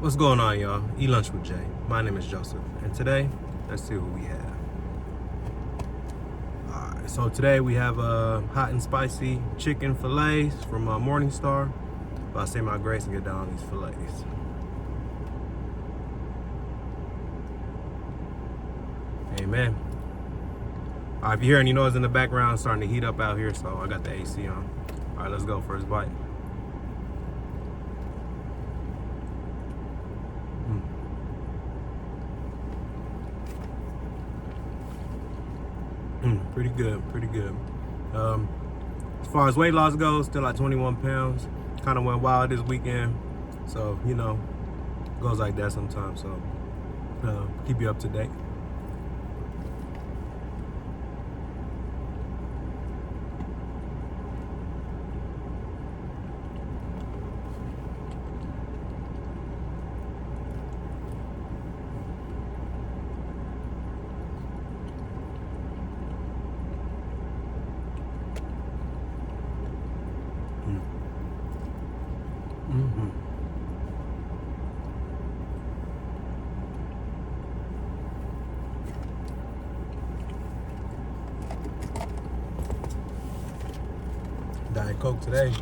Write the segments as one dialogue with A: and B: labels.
A: What's going on, y'all? Eat Lunch with Jay. My name is Joseph, and today, let's see what we have. Alright, so today we have hot and spicy chicken fillets from Morningstar. But I'll say my grace and get down on these fillets. Amen. Alright, if you hear any noise in the background, it's starting to heat up out here, so I got the AC on. Alright, let's go. First bite. Pretty good. As far as weight loss goes, still at 21 pounds. Kind of went wild this weekend, so goes like that sometimes. So keep you up to date. Diet Coke today.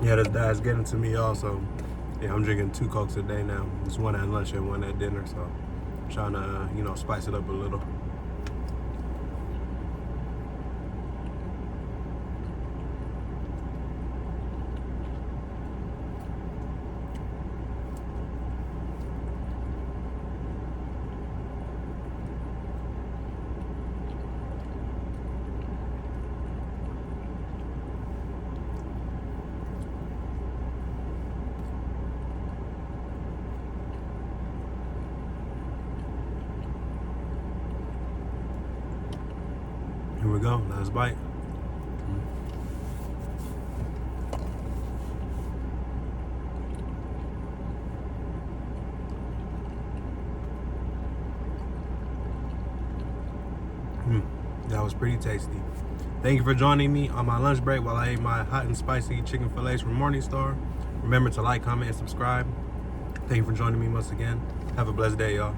A: Yeah, this diet's getting to me also. Yeah, I'm drinking 2 Cokes a day now. Just one at lunch and one at dinner, so I'm trying to, spice it up a little. Here we go, last bite. That was pretty tasty. Thank you for joining me on my lunch break while I ate my hot and spicy chicken fillets from Morningstar. Remember to like, comment, and subscribe. Thank you for joining me once again. Have a blessed day, y'all.